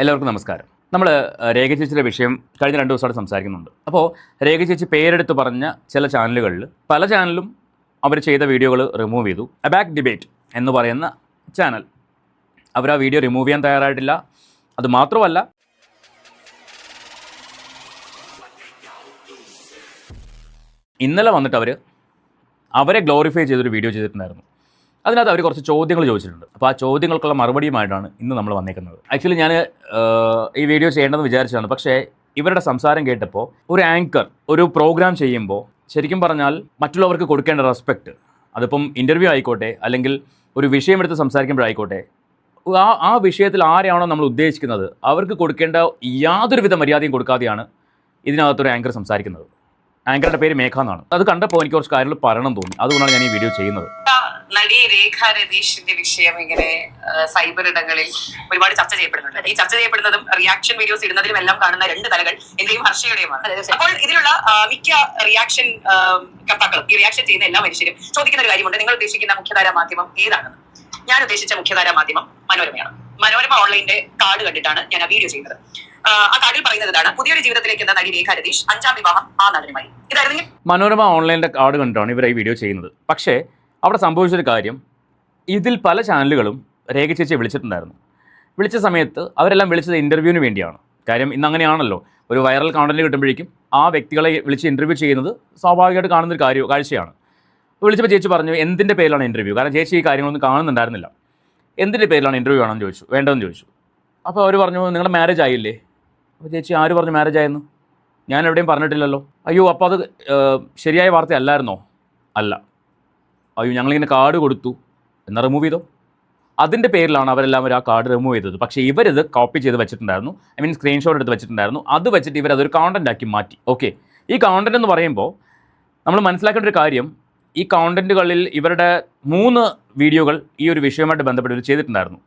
എല്ലാവർക്കും നമസ്കാരം. നമ്മൾ രേഖ ചേച്ചിയുടെ വിഷയം കഴിഞ്ഞ 2 ദിവസമായിട്ട് സംസാരിക്കുന്നുണ്ട്. അപ്പോൾ രേഖ ചേച്ചി പേരെടുത്ത് പറഞ്ഞ ചില ചാനലുകളിൽ പല ചാനലും അവർ ചെയ്ത വീഡിയോകൾ റിമൂവ് ചെയ്തു. അബാക് ഡിബേറ്റ് എന്ന് പറയുന്ന ചാനൽ അവർ ആ വീഡിയോ റിമൂവ് ചെയ്യാൻ തയ്യാറായിട്ടില്ല. അത് മാത്രമല്ല, ഇന്നലെ വന്നിട്ട് അവരെ ഗ്ലോറിഫൈ ചെയ്തൊരു വീഡിയോ ചെയ്തിട്ടുണ്ടായിരുന്നു. അതിനകത്ത് അവർ കുറച്ച് ചോദ്യങ്ങൾ ചോദിച്ചിട്ടുണ്ട്. അപ്പോൾ ആ ചോദ്യങ്ങൾക്കുള്ള മറുപടിയുമായിട്ടാണ് ഇന്ന് നമ്മൾ വന്നേക്കുന്നത്. ആക്ച്വലി ഞാൻ ഈ വീഡിയോ ചെയ്യേണ്ടതെന്ന് വിചാരിച്ചതാണ്. പക്ഷേ ഇവരുടെ സംസാരം കേട്ടപ്പോൾ ഒരു ആങ്കർ ഒരു പ്രോഗ്രാം ചെയ്യുമ്പോൾ ശരിക്കും പറഞ്ഞാൽ മറ്റുള്ളവർക്ക് കൊടുക്കേണ്ട റെസ്പെക്റ്റ്, അതിപ്പം ഇൻ്റർവ്യൂ ആയിക്കോട്ടെ അല്ലെങ്കിൽ ഒരു വിഷയമെടുത്ത് സംസാരിക്കുമ്പോഴായിക്കോട്ടെ, ആ വിഷയത്തിൽ ആരെയാണോ നമ്മൾ ഉദ്ദേശിക്കുന്നത് അവർക്ക് കൊടുക്കേണ്ട യാതൊരുവിധ മര്യാദയും കൊടുക്കാതെയാണ് ഇതിനകത്തൊരു ആങ്കർ സംസാരിക്കുന്നത്. ആങ്കറുടെ പേര് മേഘ എന്നാണ്. അത് കണ്ടപ്പോൾ എനിക്ക് കുറച്ച് കാര്യങ്ങൾ പറയണം തോന്നി. അതുകൊണ്ടാണ് ഞാൻ ഈ വീഡിയോ ചെയ്യുന്നത്. നടി രേഖ രതീഷിന്റെ വിഷയം ഇങ്ങനെ സൈബർ ഇടങ്ങളിൽ ഒരുപാട് ചർച്ച ചെയ്യപ്പെടുന്നുണ്ട്. ഈ ചർച്ച ചെയ്യപ്പെടുന്നതും റിയാക്ഷൻ വീഡിയോസ് ഇടുന്നതിലും എല്ലാം കാണുന്ന 2 തലകൾ എന്റെയും ഹർഷയുടെയുമാണ്. അപ്പോൾ ഇതിലുള്ള മിക്ക റിയാക്ഷൻ കർത്താക്കളും, ഈ റിയാക്ഷൻ ചെയ്യുന്ന എല്ലാ മനുഷ്യരും ചോദിക്കുന്ന ഒരു കാര്യമുണ്ട്: നിങ്ങൾ ഉദ്ദേശിക്കുന്ന മുഖ്യധാരാ മാധ്യമം ഏതാണെന്ന്. ഞാൻ ഉദ്ദേശിച്ച മുഖ്യധാരാ മാധ്യമം മനോരമയാണ്. മനോരമ ഓൺലൈനിന്റെ കാർഡ് കണ്ടിട്ടാണ് ഞാൻ ആ വീഡിയോ ചെയ്യുന്നത്. ആ കാർഡിൽ പറയുന്നത് ഇതാണ്: പുതിയൊരു ജീവിതത്തിലേക്ക് എന്ന നടി രേഖ രതീഷ് 5ാം വിവാഹം ആ നടനുമായി. ഇതായിരുന്നു മനോരമ ഓൺലൈനിന്റെ കാർഡ് കണ്ടിട്ടാണ് ഇവർ ഈ വീഡിയോ ചെയ്യുന്നത്. പക്ഷേ അവിടെ സംഭവിച്ചൊരു കാര്യം, ഇതിൽ പല ചാനലുകളും രേഖ ചേച്ചിയെ വിളിച്ചിട്ടുണ്ടായിരുന്നു. വിളിച്ച സമയത്ത് അവരെല്ലാം വിളിച്ചത് ഇൻ്റർവ്യൂവിന് വേണ്ടിയാണ്. കാര്യം ഇന്ന് അങ്ങനെയാണല്ലോ, ഒരു വൈറൽ കോണ്ടന്റ് കിട്ടുമ്പോഴേക്കും ആ വ്യക്തികളെ വിളിച്ച് ഇൻ്റർവ്യൂ ചെയ്യുന്നത് സ്വാഭാവികമായിട്ട് കാണുന്നൊരു കാഴ്ചയാണ്. വിളിച്ചപ്പോൾ ചേച്ചി പറഞ്ഞു എന്തിൻ്റെ പേരിലാണ് ഇൻ്റർവ്യൂ, കാരണം ചേച്ചി ഈ കാര്യങ്ങളൊന്നും കാണുന്നുണ്ടായിരുന്നില്ല. എന്തിൻ്റെ പേരിലാണ് ഇൻ്റർവ്യൂ വേണമെന്ന് ചോദിച്ചു, വേണ്ടതെന്ന് ചോദിച്ചു. അപ്പോൾ അവർ പറഞ്ഞു നിങ്ങളുടെ മാരേജ് ആയില്ലേ. അപ്പോൾ ചേച്ചി ആര് പറഞ്ഞു മാരേജ് ആയെന്ന്, ഞാൻ എവിടെയും പറഞ്ഞിട്ടില്ലല്ലോ. അയ്യോ അപ്പോൾ അത് ശരിയായ വാർത്തയല്ലായിരുന്നോ? അല്ല. അയ്യോ ഞങ്ങളിങ്ങനെ കാർഡ് കൊടുത്തു, എന്നാൽ റിമൂവ് ചെയ്തോ. അതിൻ്റെ പേരിലാണ് അവരെല്ലാവരും ആ കാർഡ് റിമൂവ് ചെയ്തത്. പക്ഷേ ഇവരത് കോപ്പി ചെയ്ത് വെച്ചിട്ടുണ്ടായിരുന്നു, സ്ക്രീൻഷോട്ട് എടുത്ത് വെച്ചിട്ടുണ്ടായിരുന്നു. അത് വെച്ചിട്ട് ഇവരതൊരു കോണ്ടന്റ് ആക്കി മാറ്റി. ഓക്കെ, ഈ കോണ്ടന്റ് എന്ന് പറയുമ്പോൾ നമ്മൾ മനസ്സിലാക്കേണ്ട ഒരു കാര്യം, ഈ കോണ്ടന്റുകളിൽ ഇവരുടെ 3 വീഡിയോകൾ ഈ ഒരു വിഷയവുമായിട്ട് ബന്ധപ്പെട്ട് ഇവർ ചെയ്തിട്ടുണ്ടായിരുന്നു.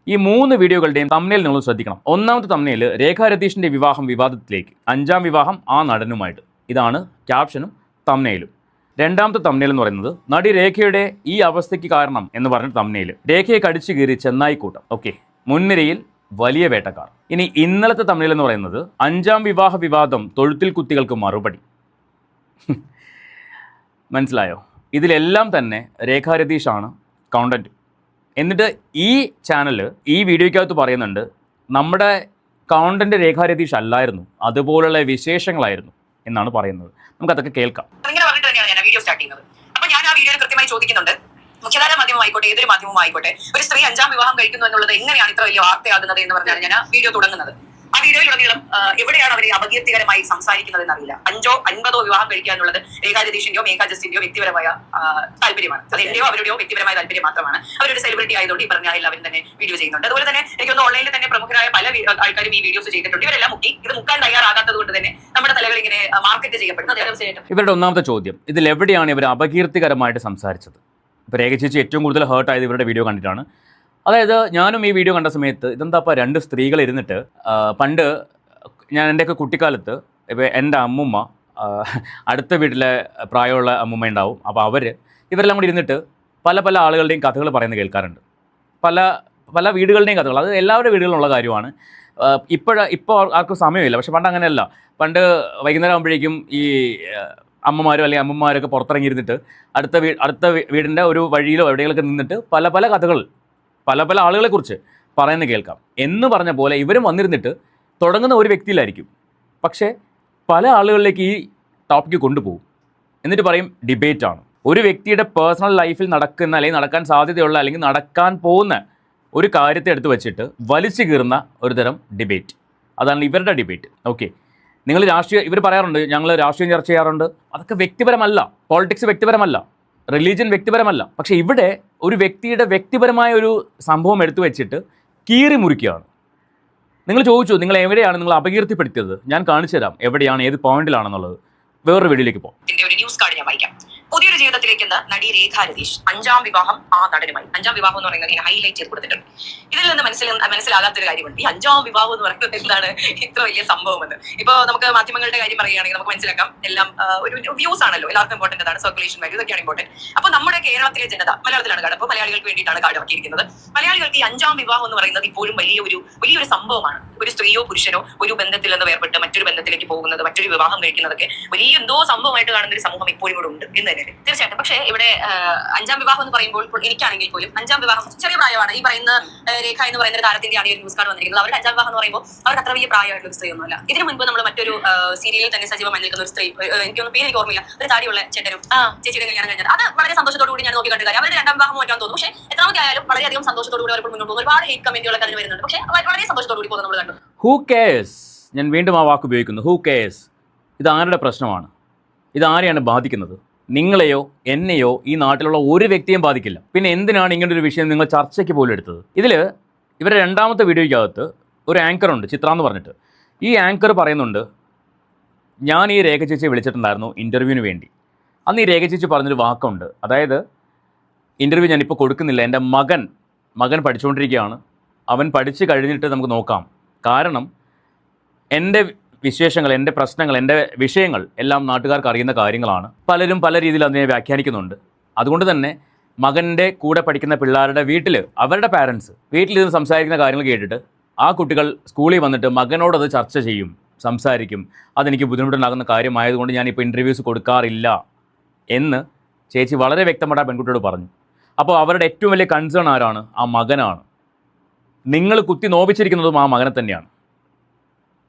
ഈ 3 വീഡിയോകളുടെയും തംബ്നെയിൽ നിങ്ങൾ ശ്രദ്ധിക്കണം. ഒന്നാമത്തെ തംബ്നെയിൽ രേഖ രതീഷിൻ്റെ വിവാഹം വിവാദത്തിലേക്ക്, 5ാം വിവാഹം ആ നടനുമായിട്ട്, ഇതാണ് ക്യാപ്ഷനും തംബ്നെയിലും. രണ്ടാമത്തെ തംബ്നെയിൽ എന്ന് പറയുന്നത് നടി രേഖയുടെ ഈ അവസ്ഥയ്ക്ക് കാരണം എന്ന് പറഞ്ഞ തംബ്നെയിൽ, രേഖയെ കടിച്ചു കീറി ചെന്നായിക്കൂട്ടം. ഓക്കെ, മുൻനിരയിൽ വലിയ വേട്ടക്കാർ. ഇനി ഇന്നലത്തെ തംബ്നെയിൽ എന്ന് പറയുന്നത് 5ാം വിവാഹ വിവാദം തൊഴുത്തിൽ കുത്തികൾക്ക് മറുപടി. മനസ്സിലായോ? ഇതിലെല്ലാം തന്നെ രേഖ രതീഷാണ് കോണ്ടന്റ്. എന്നിട്ട് ഈ ചാനൽ ഈ വീഡിയോയ്ക്കകത്ത് പറയുന്നുണ്ട് നമ്മുടെ കോണ്ടന്റ് രേഖ രതീഷ് അല്ലായിരുന്നു, അതുപോലുള്ള വിശേഷങ്ങളായിരുന്നു എന്നാണ് പറയുന്നത്. നമുക്കതൊക്കെ കേൾക്കാം. വീഡിയോ സ്റ്റാർട്ട് ചെയ്യുന്നത്. അപ്പൊ ഞാൻ ആ വീഡിയോയിൽ കൃത്യമായി ചോദിക്കുന്നുണ്ട്, മുഖ്യധാരാ മാധ്യമമായിക്കോട്ടെ ഏതൊരു മാധ്യമം ആയിക്കോട്ടെ, ഒരു സ്ത്രീ 5ാം വിവാഹം കഴിക്കുന്നു എന്നുള്ളത് എങ്ങനെയാണ് ഇത്ര വലിയ വാർത്തയാകുന്നത് എന്ന് പറഞ്ഞാണ് ഞാൻ ആ വീഡിയോ തുടങ്ങുന്നത്. ആ വീഡിയോയിലുടനീളം എവിടെയാണ് അവർ അപകീർത്തികരമായി സംസാരിക്കുന്നത് എന്നറിയില്ല. 5ഓ 50ഓ വിവാഹം കഴിക്കുക എന്നുള്ളത് രേഖ രതീഷിന്റെയോ മേഘ ജസ്റ്റിന്റെയോ വ്യക്തിപരമായ താല്പര്യമാണ്. അത് എന്റെയോ അവരുടെയോ വ്യക്തിപരമായ താല്പര്യം മാത്രമാണ്. അവരൊരു സെലിബ്രിറ്റി ആയതുകൊണ്ട് ഈ പറഞ്ഞ എല്ലാവരും തന്നെ വീഡിയോ ചെയ്യുന്നുണ്ട്. അതുപോലെ തന്നെ എനിക്കൊന്ന് ഓൺലൈനിൽ തന്നെ പ്രമുഖരായ പല ആൾക്കാരും ഈ വീഡിയോസ് ചെയ്തിട്ടുണ്ട്. ഇവരെല്ലാം മുക്കി ഇത് മുക്കാൻ തയ്യാറാകാത്തത് കൊണ്ട് തന്നെ നമ്മുടെ തലകൾ ഇങ്ങനെ മാർക്കറ്റ് ചെയ്യപ്പെടുന്നത്. ഇവരുടെ ഒന്നാമത്തെ ചോദ്യം, ഇതിൽ എവിടെയാണ് ഇവർ അപകീർത്തികരമായിട്ട് സംസാരിച്ചത്? ഇപ്പോൾ രേഖ ചേച്ചി ഏറ്റവും കൂടുതൽ ഹേർട്ട് ആയത് ഇവരുടെ വീഡിയോ കണ്ടിട്ടാണ്. അതായത് ഞാനും ഈ വീഡിയോ കണ്ട സമയത്ത് ഇതെന്താപ്പോൾ 2 സ്ത്രീകൾ ഇരുന്നിട്ട്, പണ്ട് എൻ്റെയൊക്കെ കുട്ടിക്കാലത്ത് ഇപ്പോൾ എൻ്റെ അമ്മുമ്മ, അടുത്ത വീട്ടിലെ പ്രായമുള്ള അമ്മുമ്മ ഉണ്ടാവും, അപ്പോൾ ഇവരെല്ലാം കൂടി ഇരുന്നിട്ട് പല പല ആളുകളുടെയും കഥകൾ പറയുന്നത് കേൾക്കാറുണ്ട്. പല വീടുകളുടെയും കഥകൾ, അത് എല്ലാവരുടെ വീടുകളിലുള്ള കാര്യമാണ്. ഇപ്പോൾ ആർക്കും സമയമില്ല, പക്ഷെ പണ്ട് അങ്ങനെയല്ല. പണ്ട് വൈകുന്നേരം ആകുമ്പോഴേക്കും ഈ അമ്മമാരും അല്ലെങ്കിൽ അമ്മമാരൊക്കെ പുറത്തിറങ്ങിയിരുന്നിട്ട് അടുത്ത വീടിൻ്റെ ഒരു വഴിയിലോ എവിടെയെങ്കിലൊക്കെ നിന്നിട്ട് പല പല കഥകൾ പല ആളുകളെക്കുറിച്ച് പറയുന്നത് കേൾക്കാം. എന്ന് പറഞ്ഞ പോലെ ഇവരും വന്നിരുന്നിട്ട് തുടങ്ങുന്ന ഒരു വ്യക്തിയിലായിരിക്കും, പക്ഷേ പല ആളുകളിലേക്ക് ഈ ടോപ്പിക്ക് കൊണ്ടുപോകും. എന്നിട്ട് പറയും ഡിബേറ്റാണ്. ഒരു വ്യക്തിയുടെ പേഴ്സണൽ ലൈഫിൽ നടക്കുന്ന അല്ലെങ്കിൽ നടക്കാൻ സാധ്യതയുള്ള അല്ലെങ്കിൽ നടക്കാൻ പോകുന്ന ഒരു കാര്യത്തെ എടുത്ത് വെച്ചിട്ട് വലിച്ചു കീറുന്ന ഒരു തരം ഡിബേറ്റ്. അതാണ് ഇവരുടെ ഡിബേറ്റ്. ഓക്കെ, ഇവർ പറയാറുണ്ട് ഞങ്ങൾ രാഷ്ട്രീയം ചർച്ച ചെയ്യാറുണ്ട്. അതൊക്കെ വ്യക്തിപരമല്ല, പോളിറ്റിക്സ് വ്യക്തിപരമല്ല, റിലീജിയൻ വ്യക്തിപരമല്ല. പക്ഷേ ഇവിടെ ഒരു വ്യക്തിയുടെ വ്യക്തിപരമായ ഒരു സംഭവം എടുത്തു വെച്ചിട്ട് കീറി മുറിക്കുകയാണ്. നിങ്ങൾ ചോദിച്ചു നിങ്ങൾ എവിടെയാണ് നിങ്ങൾ അപകീർത്തിപ്പെടുത്തിയത്, ഞാൻ കാണിച്ചു തരാം എവിടെയാണ്, ഏത് പോയിന്റിലാണെന്നുള്ളത്. വേറൊരു വീഡിയോയിലേക്ക് പോകാം. ഒരു ന്യൂസ് കാർഡ് ഞാൻ വായിക്കാം. പുതിയൊരു ജീവിതത്തിലേക്ക് നടി രേഖ രതീഷ് 5ാം വിവാഹം ആ നടനുമായി. 5ാം വിവാഹം എന്ന് പറയുന്നത് ഇങ്ങനെ ഹൈലൈറ്റ് ചെയ്ത് കൊടുത്തിട്ടുണ്ട്. ഇതിൽ നിന്ന് മനസ്സിലാകാത്തൊരു കാര്യമുണ്ട്. ഈ 5ാം വിവാഹം എന്ന് പറയുന്നത് എന്താണ് ഇത്ര വലിയ സംഭവമെന്ന്. ഇപ്പൊ നമുക്ക് മാധ്യമങ്ങളുടെ കാര്യം പറയുകയാണെങ്കിൽ നമുക്ക് മനസ്സിലാക്കാം, എല്ലാം ഒരു വ്യൂസ് ആണല്ലോ, എല്ലാവർക്കും ഇമ്പോർട്ടന്റ് ആണ്, സർക്കുലേഷൻ വാല്യൂ ഇതൊക്കെയാണ് ഇമ്പോർട്ടന്റ്. അപ്പൊ നമ്മുടെ കേരളത്തിലെ ജനത മലയാളത്തിലാണ് കാർഡ്, അപ്പോൾ മലയാളികൾക്ക് വേണ്ടിയിട്ടാണ് കാർഡ് ഇറക്കിയിരിക്കുന്നത്. മലയാളികൾക്ക് ഈ 5ാം വിവാഹം എന്ന് പറയുന്നത് ഇപ്പോഴും വലിയൊരു സംഭവമാണ്. ഒരു സ്ത്രീയോ പുരുഷനോ ഒരു ബന്ധത്തിൽ നിന്ന് വേർപെട്ട് മറ്റൊരു ബന്ധത്തിലേക്ക് പോകുന്നത്, മറ്റൊരു വിവാഹം കഴിക്കുന്നതൊക്കെ വലിയ എന്തോ സംഭവമായിട്ട് കാണുന്ന ഒരു സമൂഹം ഇപ്പോഴും ഇവിടെ ഉണ്ട് എന്ന് തന്നെ തീർച്ചയായിട്ടും. പക്ഷേ ഇവിടെ 5ാം വിവാഹം എന്ന് പറയുമ്പോൾ എനിക്കാണെങ്കിൽ പോലും 5ാം വിവാഹം ചെറിയ പ്രായമാണ്. ഈ പറയുന്ന രേഖ എന്ന് പറയുന്ന ഒരു താരത്തിന്റെയാണ് ഈ ഒരു ന്യൂസ് കാർഡ് വന്നിരിക്കുന്നത്. അവരുടെ 5ാം വിവാഹം എന്ന് പറയുമ്പോൾ അവർക്ക് അത്ര വലിയ പ്രായമായിട്ടുള്ള ഒരു സ്ത്രീ ഒന്നുമല്ല. ഇതിനു മുൻപ് നമ്മൾ മറ്റൊരു സീരിയലിൽ തന്നെ സജീവമായി നിൽക്കുന്ന ഒരു സ്ത്രീ, എനിക്കൊന്നും പേര് എനിക്ക് ഓർമ്മയില്ല, ഒരു താടിയുള്ള ചേട്ടനും ചേച്ചിയുടെ കല്യാണം കഴിഞ്ഞത് അത് വളരെ സന്തോഷത്തോടു കൂടി ഞാൻ നോക്കി കണ്ടു. കാര്യം അവരുടെ 2ാം വിവാഹം മാറ്റാൻ തോന്നുന്നു. പക്ഷേ എത്രാമത്തെ ആയാലും വളരെയധികം സന്തോഷത്തോടു കൂടി അവർ മുന്നോട്ട് പോകുന്നു. ഒരുപാട് ഹേറ്റ് കമന്റുകളൊക്കെ അതിന് വരുന്നുണ്ട്. പക്ഷേ വളരെ സന്തോഷത്തോടു കൂടി പോകുന്നത് നമ്മൾ കണ്ടു. Who CARES? ഞാൻ വീണ്ടും ആ വാക്ക് ഉപയോഗിക്കുന്നു, ഹൂ കെയർസ്. ഇത് ആരുടെ പ്രശ്നമാണ്? ഇത് ആരെയാണ് ബാധിക്കുന്നത്? നിങ്ങളെയോ എന്നെയോ ഈ നാട്ടിലുള്ള ഒരു വ്യക്തിയും ബാധിക്കില്ല. പിന്നെ എന്തിനാണ് ഇങ്ങനൊരു വിഷയം നിങ്ങൾ ചർച്ചയ്ക്ക് പോലും എടുത്തത്? ഇതിൽ ഇവരുടെ 2ാമത്തെ വീഡിയോയ്ക്കകത്ത് ഒരു ആങ്കറുണ്ട്, ചിത്ര എന്ന് പറഞ്ഞിട്ട്. ഈ ആങ്കർ പറയുന്നുണ്ട്, ഞാൻ ഈ രേഖ ചേച്ചിയെ വിളിച്ചിട്ടുണ്ടായിരുന്നു ഇൻ്റർവ്യൂവിന് വേണ്ടി. അന്ന് ഈ രേഖ ചേച്ചി പറഞ്ഞൊരു വാക്കുണ്ട്, അതായത് ഇൻ്റർവ്യൂ ഞാനിപ്പോൾ കൊടുക്കുന്നില്ല, എൻ്റെ മകൻ പഠിച്ചുകൊണ്ടിരിക്കുകയാണ്, അവൻ പഠിച്ച് കഴിഞ്ഞിട്ട് നമുക്ക് നോക്കാം. കാരണം എൻ്റെ വിശേഷങ്ങൾ, എൻ്റെ പ്രശ്നങ്ങൾ, എൻ്റെ വിഷയങ്ങൾ എല്ലാം നാട്ടുകാർക്ക് അറിയുന്ന കാര്യങ്ങളാണ്. പലരും പല രീതിയിൽ അതിനെ വ്യാഖ്യാനിക്കുന്നുണ്ട്. അതുകൊണ്ട് തന്നെ മകൻ്റെ കൂടെ പഠിക്കുന്ന പിള്ളേരുടെ അവരുടെ പാരൻസ് വീട്ടിലിരുന്ന് സംസാരിക്കുന്ന കാര്യങ്ങൾ കേട്ടിട്ട് ആ കുട്ടികൾ സ്കൂളിൽ വന്നിട്ട് മകനോടത് ചർച്ച ചെയ്യും, സംസാരിക്കും. അതെനിക്ക് ബുദ്ധിമുട്ടുണ്ടാകുന്ന കാര്യമായതുകൊണ്ട് ഞാനിപ്പോൾ ഇൻ്റർവ്യൂസ് കൊടുക്കാറില്ല എന്ന് ചേച്ചി വളരെ വ്യക്തമായിട്ട് ആ പെൺകുട്ടിയോട് പറഞ്ഞു. അപ്പോൾ അവരുടെ ഏറ്റവും വലിയ കൺസേൺ ആരാണ്? ആ മകനാണ്. നിങ്ങൾ കുത്തി നോവിച്ചിരിക്കുന്നതും ആ മകനെ തന്നെയാണ്.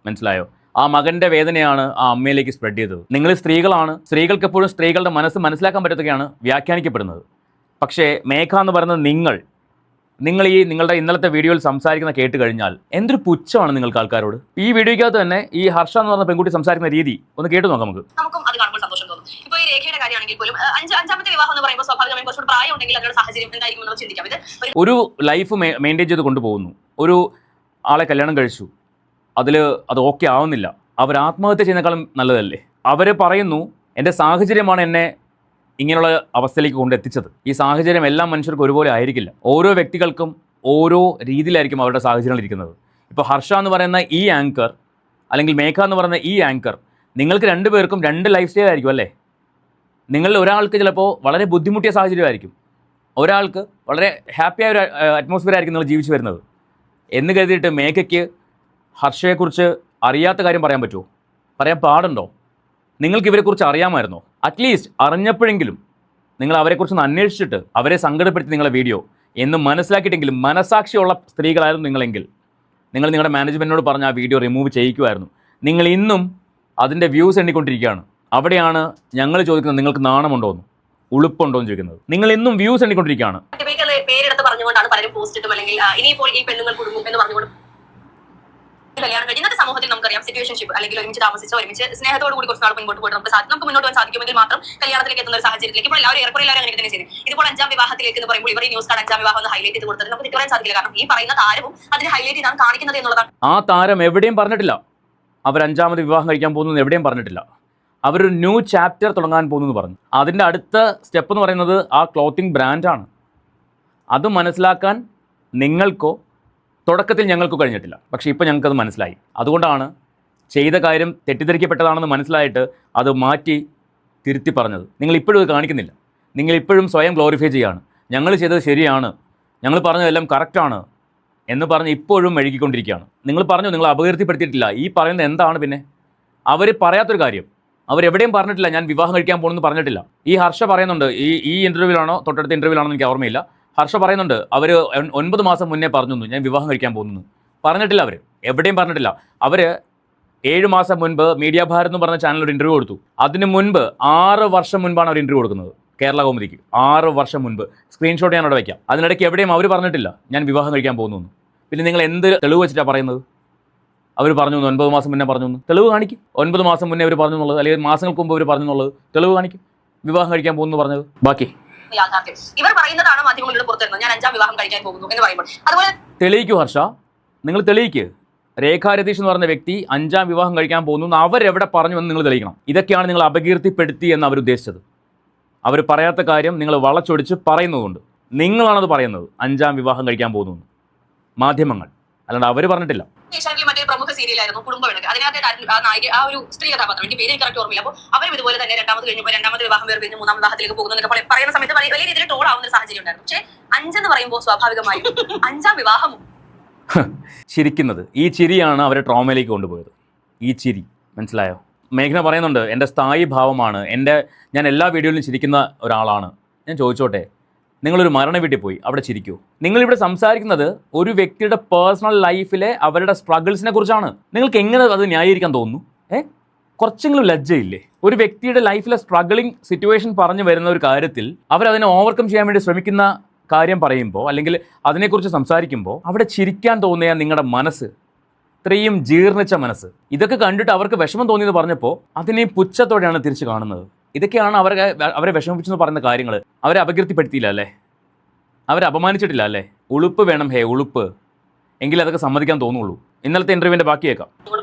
മനസ്സിലായോ? ആ മകൻ്റെ വേദനയാണ് ആ അമ്മയിലേക്ക് സ്പ്രെഡ് ചെയ്തത്. നിങ്ങൾ സ്ത്രീകളാണ്, സ്ത്രീകൾക്ക് എപ്പോഴും സ്ത്രീകളുടെ മനസ്സ് മനസ്സിലാക്കാൻ പറ്റത്തൊക്കെയാണ് വ്യാഖ്യാനിക്കപ്പെടുന്നത്. പക്ഷേ മേഘ എന്ന് പറയുന്നത് നിങ്ങൾ ഈ നിങ്ങളുടെ ഇന്നലത്തെ വീഡിയോയിൽ സംസാരിക്കുന്ന കേട്ട് കഴിഞ്ഞാൽ എന്തൊരു പുച്ഛമാണ് നിങ്ങൾക്ക് ആൾക്കാരോട്. ഈ വീഡിയോയ്ക്കകത്ത് തന്നെ ഈ ഹർഷ എന്ന് പറഞ്ഞ പെൺകുട്ടി സംസാരിക്കുന്ന രീതി ഒന്ന് കേട്ടു നോക്കാം. നമുക്കും അത് കാണുമ്പോൾ സന്തോഷം തോന്നും. ഇപ്പോൾ ഈ രേഖയുടെ കാര്യമാണെങ്കിൽ പോലും 5ാമത്തെ വിവാഹം എന്ന് പറയുമ്പോൾ സ്വാഭാവികമായും കുറച്ചുകൂടി പ്രായം ഉണ്ടെങ്കിൽ അതിനുള്ള സാഹചര്യം എന്തായിരിക്കും എന്ന് ചിന്തിക്കാം. ഇത് ഒരു ലൈഫ് മെയിൻറ്റെയിൻ ചെയ്ത് കൊണ്ടുപോകുന്നു. ഒരു ആളെ കല്യാണം കഴിച്ചു, അത് ഓക്കെ ആവുന്നില്ല, അവർ ആത്മഹത്യ ചെയ്യുന്നേക്കാളും നല്ലതല്ലേ? അവർ പറയുന്നു, എൻ്റെ സാഹചര്യമാണ് എന്നെ ഇങ്ങനെയുള്ള അവസ്ഥയിലേക്ക് കൊണ്ടെത്തിച്ചത്. ഈ സാഹചര്യം എല്ലാ മനുഷ്യർക്കും ഒരുപോലെ ആയിരിക്കില്ല. ഓരോ വ്യക്തികൾക്കും ഓരോ രീതിയിലായിരിക്കും അവരുടെ സാഹചര്യങ്ങൾ ഇരിക്കുന്നത്. ഇപ്പോൾ ഹർഷ എന്ന് പറയുന്ന ഈ ആങ്കർ അല്ലെങ്കിൽ മേഘ എന്ന് പറയുന്ന ഈ ആങ്കർ, നിങ്ങൾക്ക് 2 പേർക്കും 2 ലൈഫ് സ്റ്റൈൽ ആയിരിക്കും അല്ലേ? നിങ്ങളിൽ ഒരാൾക്ക് ചിലപ്പോൾ വളരെ ബുദ്ധിമുട്ടിയ സാഹചര്യമായിരിക്കും, ഒരാൾക്ക് വളരെ ഹാപ്പിയായ ഒരു അറ്റ്മോസ്ഫിയർ ആയിരിക്കും നിങ്ങൾ ജീവിച്ചു വരുന്നത്. എന്ന് കരുതിയിട്ട് മേഘയ്ക്ക് ഹർഷയെക്കുറിച്ച് അറിയാത്ത കാര്യം പറയാൻ പറ്റുമോ? പറയാൻ പാടുണ്ടോ? നിങ്ങൾക്ക് ഇവരെക്കുറിച്ച് അറിയാമായിരുന്നോ? അറ്റ്ലീസ്റ്റ് അറിഞ്ഞപ്പോഴെങ്കിലും നിങ്ങൾ അവരെക്കുറിച്ചൊന്ന് അന്വേഷിച്ചിട്ട് അവരെ സങ്കടപ്പെടുത്തി നിങ്ങളെ വീഡിയോ എന്ന് മനസ്സിലാക്കിയിട്ടെങ്കിലും, മനസാക്ഷിയുള്ള സ്ത്രീകളായിരുന്നു നിങ്ങളെങ്കിൽ നിങ്ങൾ നിങ്ങളുടെ മാനേജ്മെൻറ്റിനോട് പറഞ്ഞ് ആ വീഡിയോ റിമൂവ് ചെയ്യിക്കുമായിരുന്നു. നിങ്ങൾ ഇന്നും അതിൻ്റെ വ്യൂസ് എണ്ണിക്കൊണ്ടിരിക്കുകയാണ്. അവിടെയാണ് ഞങ്ങൾ ചോദിക്കുന്നത്, നിങ്ങൾക്ക് നാണമുണ്ടോ എന്ന്, ഉളുപ്പുണ്ടോ എന്ന് ചോദിക്കുന്നത്. നിങ്ങൾ ഇന്നും വ്യൂസ് എണ്ണിക്കൊണ്ടിരിക്കുകയാണ്. പേരെടുത്ത് പറഞ്ഞുകൊണ്ടാണ് പലരും പോസ്റ്റ് ഇട്ടും അല്ലെങ്കിൽ ഇനിയിപ്പോൾ ഈ പെണ്ണുങ്ങൾ കുടുങ്ങും എന്ന് പറഞ്ഞുകൊണ്ട് കല്യാണം കഴിഞ്ഞ ഇന്നത്തെ സമൂഹത്തിൽ നമുക്കറിയാം, സിറ്റുവേഷൻഷിപ്പ് അല്ലെങ്കിൽ ഒരുമിച്ച് താമസിച്ചോ ഒരുമിച്ച് സ്നേഹത്തോട് കൂടി കുറച്ച് നാൾ മുൻപോട്ട് പോയിട്ട് നമുക്ക് മുന്നോട്ട് പോകാൻ സാധിക്കുമെങ്കിൽ മാത്രം കല്യാണത്തിലേക്ക് എത്തുന്ന ഒരു സാഹചര്യത്തിലേക്ക് ഇപ്പോൾ എല്ലാവരും അങ്ങനെ തന്നെ ചെയ്യുന്നത്. ഇതിപ്പോൾ 5ാം വിവാഹത്തിലേക്ക് എന്ന് പറയുമ്പോൾ ഇവർ ഈ ന്യൂസ് കാർഡ് 5ാം വിവാഹം എന്ന് ഹൈലൈറ്റ് ചെയ്ത് കൊടുത്തത് നമുക്ക് തിരിച്ചറിയാൻ സാധിക്കില്ല. കാരണം ഈ പറയുന്ന താരവും അതിന് ഹൈലൈറ്റ് ചെയ്താണ് കാണിക്കുന്നത് എന്നുള്ളതാണ്. ആ താരം എവിടെയും പറഞ്ഞിട്ടില്ല അവർ 5ാമത് വിവാഹം കഴിക്കാൻ പോകുന്നത്, എവിടെയും പറഞ്ഞിട്ടില്ല. അവരൊരു ന്യൂ ചാപ്റ്റർ തുടങ്ങാൻ പോകുന്നു എന്ന് പറഞ്ഞു. അതിൻ്റെ അടുത്ത സ്റ്റെപ്പ് എന്ന് പറയുന്നത് ആ ക്ലോത്തിങ് ബ്രാൻഡാണ്. അത് മനസ്സിലാക്കാൻ നിങ്ങൾക്കോ തുടക്കത്തിൽ ഞങ്ങൾക്ക് കഴിഞ്ഞിട്ടില്ല. പക്ഷേ ഇപ്പോൾ ഞങ്ങൾക്കത് മനസ്സിലായി. അതുകൊണ്ടാണ് ചെയ്ത കാര്യം തെറ്റിദ്ധരിക്കപ്പെട്ടതാണെന്ന് മനസ്സിലായിട്ട് അത് മാറ്റി തിരുത്തി പറഞ്ഞത്. നിങ്ങളിപ്പോഴും ഇത് കാണിക്കുന്നില്ല. നിങ്ങളിപ്പോഴും സ്വയം ഗ്ലോറിഫൈ ചെയ്യുകയാണ്. ഞങ്ങൾ ചെയ്തത് ശരിയാണ്, ഞങ്ങൾ പറഞ്ഞതെല്ലാം കറക്റ്റാണ് എന്ന് പറഞ്ഞ് ഇപ്പോഴും മെഴുകിക്കൊണ്ടിരിക്കുകയാണ്. നിങ്ങൾ പറഞ്ഞു, നിങ്ങൾ അപകീർത്തിപ്പെടുത്തിയിട്ടില്ല. ഈ പറയുന്നത് എന്താണ് പിന്നെ? അവർ പറയാത്തൊരു കാര്യം, അവരെവിടെയും പറഞ്ഞിട്ടില്ല ഞാൻ വിവാഹം കഴിക്കാൻ പോകുമെന്ന് പറഞ്ഞിട്ടില്ല. ഈ ഹർഷ പറയുന്നുണ്ട്, ഈ ഇൻ്റർവ്യൂവിലാണോ തൊട്ടടുത്ത ഇൻ്റർവ്യൂലാണോ എനിക്ക് ഓർമ്മയില്ല, ഹർഷ പറയുന്നുണ്ട് അവർ 9 മാസം മുന്നേ പറഞ്ഞു ഞാൻ വിവാഹം കഴിക്കാൻ പോകുന്നു. പറഞ്ഞിട്ടില്ല, അവർ എവിടെയും പറഞ്ഞിട്ടില്ല. അവർ 7 മാസം മുൻപ് മീഡിയ ഭാരത് എന്ന് പറഞ്ഞ ചാനലിൽ ഒരു ഇൻ്റർവ്യൂ കൊടുത്തു. അതിന് മുൻപ് 6 വർഷം മുൻപാണ് അവർ ഇൻ്റർവ്യൂ കൊടുക്കുന്നത് കേരള കൗമുദിക്ക്. 6 വർഷം മുൻപ് സ്ക്രീൻഷോട്ട് ഞാൻ അവിടെ വയ്ക്കാം. അതിനിടയ്ക്ക് എവിടെയും അവർ പറഞ്ഞിട്ടില്ല ഞാൻ വിവാഹം കഴിക്കാൻ പോകുന്നു. പിന്നെ നിങ്ങൾ എന്ത് തെളിവ് വെച്ചിട്ടാണ് പറയുന്നത്? അവർ പറഞ്ഞു 9 മാസം മുന്നേ പറഞ്ഞു, തെളിവ് കാണിക്കും. 9 മാസം മുന്നേ അവർ പറഞ്ഞു എന്നുള്ളത്, അല്ലെങ്കിൽ മാസങ്ങൾക്ക് മുമ്പ് അവർ പറഞ്ഞു എന്നുള്ളത് തെളിവ് കാണിക്കും. വിവാഹം കഴിക്കാൻ പോകുന്നു പറഞ്ഞത് ബാക്കി യാഥാർത്ഥ്യം ഇവർ പറയുന്നതാണ് മാധ്യമങ്ങളിലൂടെ പുറത്തിരുന്നത് ഞാൻ 5ാം വിവാഹം കഴിക്കാൻ പോകുന്നു എന്ന് പറയുമ്പോൾ. അതുപോലെ തെളിയിക്കൂ ഹർഷ, നിങ്ങൾ തെളിയിക്ക്. രേഖ രതീഷ് എന്ന് പറഞ്ഞ വ്യക്തി 5ാം വിവാഹം കഴിക്കാൻ പോകുന്നു അവരെവിടെ പറഞ്ഞു എന്ന് നിങ്ങൾ തെളിയിക്കണം. ഇതൊക്കെയാണ് നിങ്ങൾ അപകീർത്തിപ്പെടുത്തി എന്ന് അവരുദ്ദേശിച്ചത്. അവർ പറയാത്ത കാര്യം നിങ്ങൾ വളച്ചൊടിച്ച് പറയുന്നതുകൊണ്ട്. നിങ്ങളാണത് പറയുന്നത് 5ാം വിവാഹം കഴിക്കാൻ പോകുന്നു മാധ്യമങ്ങൾ, അല്ലാണ്ട് അവർ പറഞ്ഞിട്ടില്ല. ഏഷ്യാനെറ്റിൽ മറ്റേ പ്രമുഖ സീരിയലായിരുന്നു കുടുംബവിളക്ക്. അതിനകത്ത് ആ നായിക, ആ ഒരു സ്ത്രീ കഥാപാത്രം, എനിക്ക് പേര് കറക്റ്റ് ഓർമ്മയില്ല. അപ്പോൾ അവരും ഇതുപോലെ തന്നെ രണ്ടാമത് കഴിഞ്ഞപ്പോൾ രണ്ടാമത്തെ വിവാഹം വേറെ കഴിഞ്ഞ് 3ാം വിവാഹത്തിലേക്ക് പോകുന്നു എന്നൊക്കെ പറയുന്ന സമയത്ത് വലിയ രീതിയിൽ ട്രോൾ ആവുന്ന ഒരു സാഹചര്യം ഉണ്ടായിരുന്നു. പക്ഷേ 5 എന്ന് പറയുമ്പോൾ സ്വാഭാവികമായും 5ാം വിവാഹം ചിരിക്കുന്നത്, ഈ ചിരിയാണ് അവരെ ട്രോമയിലേക്ക് കൊണ്ടുപോയത്. ഈ ചിരി മനസ്സിലായോ? മേഘന പറയുന്നുണ്ട് എൻ്റെ സ്ഥായി ഭാവമാണ്, ഞാൻ എല്ലാ വീഡിയോയിലും ചിരിക്കുന്ന ഒരാളാണ്. ഞാൻ ചോദിച്ചോട്ടെ, നിങ്ങളൊരു മരണ വീട്ടിൽ പോയി അവിടെ ചിരിക്കൂ? നിങ്ങളിവിടെ സംസാരിക്കുന്നത് ഒരു വ്യക്തിയുടെ പേഴ്സണൽ ലൈഫിലെ അവരുടെ സ്ട്രഗിൾസിനെ കുറിച്ചാണ്. നിങ്ങൾക്ക് എങ്ങനെ അത് ന്യായീകരിക്കാൻ തോന്നുന്നു? കുറച്ചെങ്കിലും ലജ്ജയില്ലേ? ഒരു വ്യക്തിയുടെ ലൈഫിലെ സ്ട്രഗിളിങ് സിറ്റുവേഷൻ പറഞ്ഞു വരുന്ന ഒരു കാര്യത്തിൽ അവരതിനെ ഓവർകം ചെയ്യാൻ വേണ്ടി ശ്രമിക്കുന്ന കാര്യം പറയുമ്പോൾ, അല്ലെങ്കിൽ അതിനെക്കുറിച്ച് സംസാരിക്കുമ്പോൾ അവിടെ ചിരിക്കാൻ തോന്നിയ നിങ്ങളുടെ മനസ്സ്, ഇത്രയും ജീർണിച്ച മനസ്സ്, ഇതൊക്കെ കണ്ടിട്ട് അവർക്ക് വിഷമം തോന്നിയെന്ന് പറഞ്ഞപ്പോൾ അതിനെ പുച്ഛത്തോടെയാണ് തിരിച്ച് കാണുന്നത്. ഇതൊക്കെയാണ് അവരെ വിഷമിപ്പിച്ചെന്ന് പറയുന്ന കാര്യങ്ങൾ. അവരെ അപകീർത്തിപ്പെടുത്തിയില്ല അല്ലേ? അവരെ അപമാനിച്ചിട്ടില്ല അല്ലേ? ഉളുപ്പ് വേണം, ഉളുപ്പ്, എങ്കിൽ അതൊക്കെ സമ്മതിക്കാൻ തോന്നുള്ളൂ. ഇന്നലത്തെ ഇന്റർവ്യൂവിന്റെ ബാക്കി കേൾക്കാം.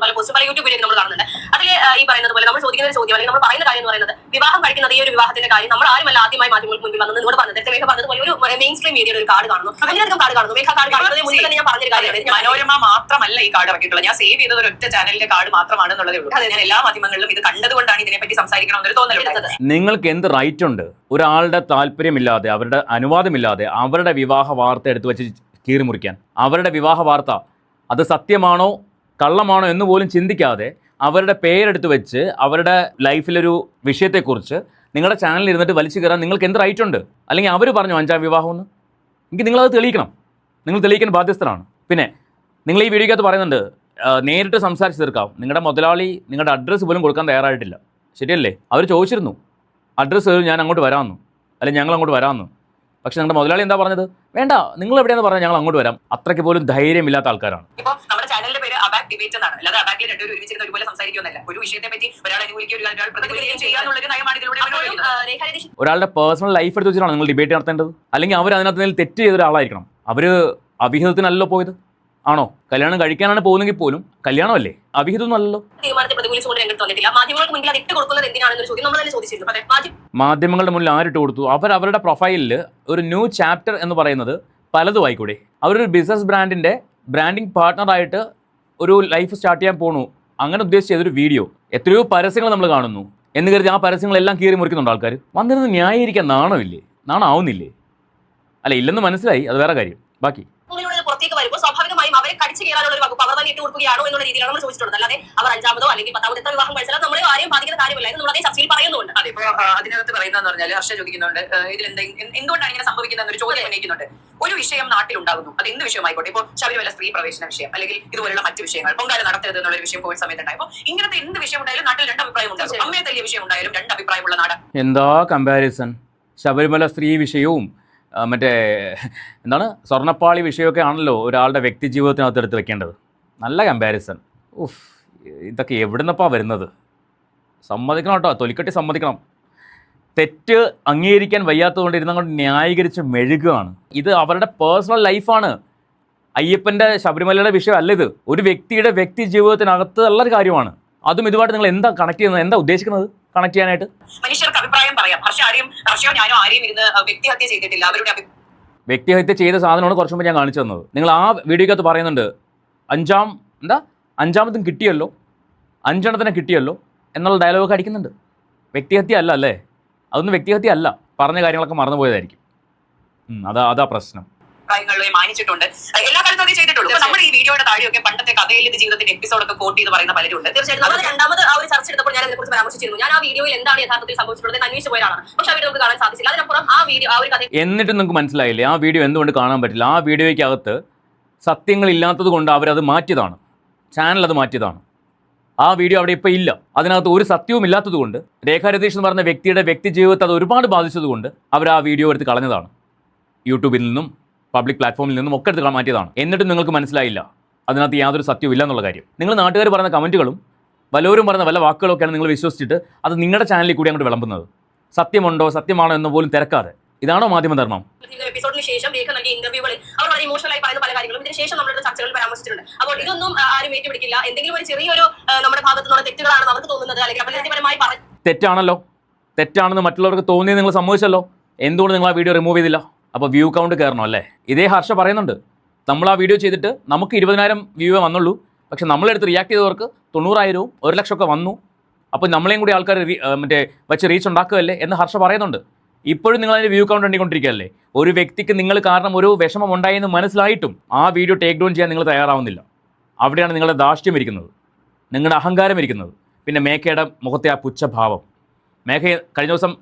പല യൂട്യൂബ് വീഡിയോ നമ്മൾ കാണുന്നുണ്ട്. അതിൽ ഈ പറയുന്നത് പോലെ നമ്മൾ ചോദിക്കുന്ന ഒരു ചോദ്യം, അല്ലെങ്കിൽ നമ്മൾ പറയുന്ന കാര്യം എന്ന് പറയുന്നത്, വിവാഹം കഴിക്കുന്നത് ഈ ഒരു വിവാഹത്തിന്റെ കാര്യം നമ്മൾ ആരുമല്ല ആദ്യമായി മാധ്യമങ്ങൾക്ക് മുൻപിൽ വന്നത് നിങ്ങളോട് പറഞ്ഞത്. മേഘ പറഞ്ഞതുപോലെ ഒരു മെയിൻ സ്ട്രീം മീഡിയയുടെ ഒരു കാർഡ് കാണുന്നു, അതിനധികം കാർഡ് കാണുന്നു. മേഘ കാർഡ് കാണുന്നത് മുൻപ് തന്നെ ഞാൻ പറഞ്ഞൊരു കാര്യമാണ്. മനോരമ മാത്രമല്ല ഈ കാർഡ് ഇറക്കിയിട്ടുള്ളത്. ഞാൻ സേവ് ചെയ്തത് ഒരൊറ്റ ചാനലിന്റെ കാർഡ് മാത്രമാണ് എന്നുള്ളതേ ഉള്ളൂ. ഞാൻ എല്ലാ മാധ്യമങ്ങളിലും ഇത് കണ്ടതുകൊണ്ടാണ് ഇതിനെപ്പറ്റി സംസാരിക്കണമെന്നൊരു തോന്നലുള്ളത്. നിങ്ങൾക്ക് എന്ത് റൈറ്റ് ഉണ്ട് ഒരാളുടെ താല്പര്യമില്ലാതെ, അവരുടെ അനുവാദമില്ലാതെ അവരുടെ വിവാഹ വാർത്ത എടുത്തു വെച്ച് കീറി മുറിക്കാൻ? അവരുടെ വിവാഹ വാർത്ത അത് സത്യമാണോ കള്ളമാണോ എന്ന് പോലും ചിന്തിക്കാതെ അവരുടെ പേരെടുത്ത് വെച്ച് അവരുടെ ലൈഫിലൊരു വിഷയത്തെക്കുറിച്ച് നിങ്ങളുടെ ചാനലിൽ ഇരുന്നിട്ട് വലിച്ചു കയറാൻ നിങ്ങൾക്ക് എന്ത് റൈറ്റ് ഉണ്ട്? അല്ലെങ്കിൽ അവർ പറഞ്ഞു 5ാം വിവാഹമെന്ന്, എങ്കിൽ നിങ്ങളത് തെളിയിക്കണം. നിങ്ങൾ തെളിയിക്കാൻ ബാധ്യസ്ഥരാണ്. പിന്നെ നിങ്ങൾ ഈ വീഡിയോക്കകത്ത് പറയുന്നുണ്ട് നേരിട്ട് സംസാരിച്ച് തീർക്കാം. നിങ്ങളുടെ മുതലാളി നിങ്ങളുടെ അഡ്രസ്സ് പോലും കൊടുക്കാൻ തയ്യാറായിട്ടില്ല, ശരിയല്ലേ? അവർ ചോദിച്ചിരുന്നു അഡ്രസ്സ് ഞാൻ അങ്ങോട്ട് വരാമെന്ന്, അല്ലെങ്കിൽ ഞങ്ങൾ അങ്ങോട്ട് വരാമെന്ന്. പക്ഷെ നിങ്ങളുടെ മുതലാളി എന്താ പറഞ്ഞത്? വേണ്ട, നിങ്ങൾ എവിടെയാണെന്ന് പറഞ്ഞാൽ ഞങ്ങൾ അങ്ങോട്ട് വരാം. അത്രയ്ക്ക് പോലും ധൈര്യമില്ലാത്ത ആൾക്കാരാണ്. ഇപ്പോൾ നമ്മുടെ ചാനലിന്റെ പേര് അബാക് ഡിബേറ്റ് എന്നാണ്. അല്ലാതെ അബാക്കിൽ രണ്ടുപേരും ഒരുമിച്ചിരുന്ന് ഒരുപോലെ സംസാരിക്കുന്നില്ല. ഒരു വിഷയത്തെ പറ്റി ഒരാൾ അനുകൂലിക്കുകയോ ഒരാൾ പ്രതികൂലിക്കുകയും ചെയ്യാന്നുള്ളൊരു നയമാണ് ഇതിലൂടെ. ഒരാളുടെ പേഴ്സണൽ ലൈഫ് എടുത്ത് വെച്ചിട്ടാണ് നിങ്ങൾ ഡിബേറ്റ് നടത്തേണ്ടത്. അല്ലെങ്കിൽ അവർ അതിനകത്ത് തെറ്റ് ചെയ്ത ഒരാളായിരിക്കണം. അവർ അവിഹിതത്തിനല്ലോ പോയത്, ആണോ? കല്യാണം കഴിക്കാനാണ് പോകുന്നെങ്കിൽ പോലും കല്യാണമല്ലേ, അവിഹിതമൊന്നും അല്ലല്ലോ. മാധ്യമങ്ങളുടെ മുന്നിൽ ആരിട്ട് കൊടുത്തു? അവരുടെ പ്രൊഫൈലിൽ ഒരു ന്യൂ ചാപ്റ്റർ എന്ന് പറയുന്നത് പലതും ആയിക്കൂടെ? അവരൊരു ബിസിനസ് ബ്രാൻഡിങ് പാർട്ട്ണറായിട്ട് ഒരു ലൈഫ് സ്റ്റാർട്ട് ചെയ്യാൻ പോണു, അങ്ങനെ ഉദ്ദേശിച്ച് ചെയ്തൊരു വീഡിയോ. എത്രയോ പരസ്യങ്ങൾ നമ്മൾ കാണുന്നു എന്ന് കരുതി ആ പരസ്യങ്ങളെല്ലാം കീറി മുറിക്കുന്നുണ്ട് ആൾക്കാർ. വന്നിരുന്ന് ന്യായീകരിക്കാൻ നാണമില്ലേ? നാണാവുന്നില്ലേ? അല്ല, ഇല്ലെന്ന് മനസ്സിലായി, അത് വേറെ കാര്യം. ബാക്കി പുറത്തേക്ക് വരുമ്പോൾ സ്വാഭാവികമായും അവരെ കടിച്ചു കയറാനുള്ള ഒരു വകുപ്പ് അവർ തന്നെ ഇട്ട് കൊടുക്കുകയാണോ എന്നുള്ള രീതിയിലാണ് നമ്മൾ ചോദിച്ചിട്ടുള്ളത്. അല്ലാതെ അവർ 5ാമതോ അല്ലെങ്കിൽ 10ാമതോ എത്ര വിവാഹം കഴിച്ചാൽ നമ്മളെ ആരെയും ബാധിക്കുന്ന കാര്യമില്ല എന്ന് നമ്മൾ അതേ ചർച്ചയിൽ പറയുന്നുണ്ട്. അതെ, ഇപ്പോൾ അതിനകത്ത് പറയുന്നതെന്ന് പറഞ്ഞാൽ ഹർഷ ചോദിക്കുന്നുണ്ട് ഇതിൽ എന്തുകൊണ്ടാണ് ഇങ്ങനെ സംഭവിക്കുന്നത് എന്നൊരു ചോദ്യം ഉന്നയിക്കുന്നുണ്ട്. ഒരു വിഷയം നാട്ടിലുണ്ടാകുന്നു, അത് എന്ത് വിഷയമായിക്കോട്ടെ, ഇപ്പോൾ ശബരിമല സ്ത്രീ പ്രവേശന വിഷയം അല്ലെങ്കിൽ ഇതുപോലുള്ള മറ്റു വിഷയങ്ങൾ, പൊങ്കാല നടത്തരുത് എന്നുള്ളൊരു വിഷയം കോവിഡ് സമയത്ത് ഉണ്ടായപ്പോൾ ഇങ്ങനത്തെ എന്ത് വിഷയം ഉണ്ടായാലും നാട്ടിൽ 2 അഭിപ്രായം ഉണ്ടാകും. അമ്മയെ തല്ലിയ വിഷയം ഉണ്ടായാലും 2 അഭിപ്രായമുള്ള നാട്. എന്താ കമ്പാരിസൺ? ശബരിമല സ്ത്രീ വിഷയവും മറ്റേ സ്വർണ്ണപ്പാളി വിഷയമൊക്കെ ആണല്ലോ ഒരാളുടെ വ്യക്തി ജീവിതത്തിനകത്ത് എടുത്ത് വെക്കേണ്ടത്. നല്ല കമ്പാരിസൺ. ഇതൊക്കെ എവിടുന്നപ്പാ വരുന്നത്? സമ്മതിക്കണം കേട്ടോ, തൊലിക്കട്ടി സമ്മതിക്കണം. തെറ്റ് അംഗീകരിക്കാൻ വയ്യാത്തതുകൊണ്ട് ഇരുന്നങ്ങോട്ട് ന്യായീകരിച്ച് മെഴുകുകയാണ്. ഇത് അവരുടെ പേഴ്സണൽ ലൈഫാണ്. അയ്യപ്പൻ്റെ ശബരിമലയുടെ വിഷയം അല്ല ഇത്. ഒരു വ്യക്തിയുടെ വ്യക്തി ജീവിതത്തിനകത്ത് ഉള്ളൊരു കാര്യമാണ്. അതും ഇതുമായിട്ട് നിങ്ങൾ എന്താ കണക്ട് ചെയ്യുന്നത്? എന്താ ഉദ്ദേശിക്കുന്നത് കണക്ട് ചെയ്യാനായിട്ട്? മനുഷ്യർക്ക് അഭിപ്രായം പറയാം. ഹർഷയോ ഞാനോ ആരെയും ഇരുന്ന് വ്യക്തിഹത്യ ചെയ്തിട്ടില്ല. അവരുടെ വ്യക്തിഹത്യ ചെയ്ത സാധനമാണ് കുറച്ച് മുമ്പ് ഞാൻ കാണിച്ചു തന്നത്. നിങ്ങൾ ആ വീഡിയോക്കകത്ത് പറയുന്നുണ്ട് 5ാമതും കിട്ടിയല്ലോ, 5 കിട്ടിയല്ലോ എന്നുള്ള ഡയലോഗ് അടിക്കുന്നുണ്ട്. വ്യക്തിഹത്യ അല്ല അല്ലേ? അതൊന്നും വ്യക്തിഹത്യ അല്ല. പറഞ്ഞ കാര്യങ്ങളൊക്കെ മറന്നുപോയതായിരിക്കും. അതാ പ്രശ്നം. മാനിച്ചിട്ടുണ്ട്. എല്ലാ കാലത്തും അതേ ചെയ്തിട്ടുള്ളൂ. നമ്മുടെ ഈ വീഡിയോയുടെ താഴെയൊക്കെ പണ്ടത്തെ കഥയിൽ ഇത് ജീവിതത്തിന്റെ എപ്പിസോഡൊക്കെ കോട്ട് ചെയ്ത് പറയുന്ന പലരുണ്ട്. തീർച്ചയായിട്ടും നമ്മൾ 2ാമത് ആ ഒരു ചർച്ച എടുത്തപ്പോൾ ഞാൻ അതിനെക്കുറിച്ച് പരാമർശിച്ചിരുന്നു. ഞാൻ ആ വീഡിയോയിൽ എന്താണ് യഥാർത്ഥത്തിൽ സംഭവിച്ചിട്ടുള്ളത് അന്വേഷിച്ച് പോയതാണ്. പക്ഷെ ആ വീഡിയോ നമുക്ക് കാണാൻ സാധിച്ചില്ല. അതിനപ്പുറം ആ വീഡിയോ ആ ഒരു കഥ എന്നിട്ട് നിങ്ങൾക്ക് മനസ്സിലായില്ലേ ആ വീഡിയോ എന്തുകൊണ്ട് കാണാൻ പറ്റില്ല? ആ വീഡിയോയ്ക്കകത്ത് സത്യങ്ങളില്ലാത്തത് കൊണ്ട് അവരത് മാറ്റിയതാണ്, ചാനൽ അത് മാറ്റിയതാണ്. ആ വീഡിയോ അവിടെ ഇപ്പോൾ ഇല്ല. അതിനകത്ത് ഒരു സത്യവും ഇല്ലാത്തതുകൊണ്ട്, രേഖ രതീഷ് എന്ന് പറഞ്ഞ വ്യക്തിയുടെ വ്യക്തി ജീവിതത്തെ അത് ഒരുപാട് ബാധിച്ചതുകൊണ്ട് അവർ ആ വീഡിയോ എടുത്ത് കളഞ്ഞതാണ്. യൂട്യൂബിൽ നിന്നും പബ്ലിക് പ്ലാറ്റ്ഫോമിൽ നിന്നും ഒക്കെ എടുത്ത് മാറ്റിയതാണ്. എന്നിട്ടും നിങ്ങൾക്ക് മനസ്സിലായില്ല അതിനകത്ത് യാതൊരു സത്യവും ഇല്ല എന്നുള്ള കാര്യം. നിങ്ങൾ നാട്ടുകാർ പറയുന്ന കമൻറ്റുകളും വല്ലവരും പറയുന്ന വല്ല വാക്കുകളൊക്കെയാണ് നിങ്ങൾ വിശ്വസിച്ചിട്ട് അത് നിങ്ങളുടെ ചാനലിൽ കൂടി അങ്ങോട്ട് വിളമ്പുന്നത്. സത്യമുണ്ടോ സത്യമാണോ എന്ന് പോലും തിരക്കാതെ. ഇതാണോ മാധ്യമധർമ്മം? എപ്പിസോഡിന് ശേഷം രേഖ നൽകിയ ഇന്റർവ്യൂകളിൽ അവർ വളരെ ഇമോഷണലായി പറയുന്ന പല കാര്യങ്ങളും ഇതിന് ശേഷം നമ്മുടെ ചർച്ചകളിൽ പരാമർശിച്ചിട്ടുണ്ട്. അപ്പോൾ ഇതൊന്നും ആരും ഏറ്റുപിടിക്കില്ല. എന്തെങ്കിലും ഒരു ചെറിയൊരു നമ്മുടെ ഭാഗത്തു നിന്നുള്ള തെറ്റുകളാണെന്ന് അവർക്ക് തോന്നുന്നത്, അല്ലെങ്കിൽ അപകീർത്തിപരമായി തെറ്റാണല്ലോ. തെറ്റാണെന്ന് മറ്റുള്ളവർക്ക് തോന്നിയത് നിങ്ങൾ സമ്മതിച്ചല്ലോ. എന്തുകൊണ്ട് നിങ്ങൾ ആ വീഡിയോ റിമൂവ് ചെയ്തില്ല? അപ്പോൾ വ്യൂ കൗണ്ട് കയറണം അല്ലേ? ഇതേ ഹർഷ പറയുന്നുണ്ട്, നമ്മൾ ആ വീഡിയോ ചെയ്തിട്ട് നമുക്ക് 20,000 വ്യൂവേ വന്നുള്ളൂ, പക്ഷെ നമ്മളെടുത്ത് റിയാക്ട് ചെയ്തവർക്ക് 90,000 1 ലക്ഷമൊക്കെ വന്നു. അപ്പോൾ നമ്മളെയും കൂടി ആൾക്കാർ വെച്ച് റീച്ച് ഉണ്ടാക്കുകയല്ലേ എന്ന് ഹർഷ പറയുന്നുണ്ട്. ഇപ്പോഴും നിങ്ങൾ അതിൻ്റെ വ്യൂ കൗണ്ട് എണ്ണിക്കൊണ്ടിരിക്കുകയല്ലേ? ഒരു വ്യക്തിക്ക് നിങ്ങൾ കാരണം ഒരു വിഷമം ഉണ്ടായെന്ന് മനസ്സിലായിട്ടും ആ വീഡിയോ ടേക്ക് ഡൗൺ ചെയ്യാൻ നിങ്ങൾ തയ്യാറാവുന്നില്ല. അവിടെയാണ് നിങ്ങളുടെ ധാർഷ്ട്യം ഇരിക്കുന്നത്, നിങ്ങളുടെ അഹങ്കാരം ഇരിക്കുന്നത്. പിന്നെ മേഘയുടെ മുഖത്തെ ആ പുച്ഛഭാവം. മേഘ കഴിഞ്ഞ ദിവസം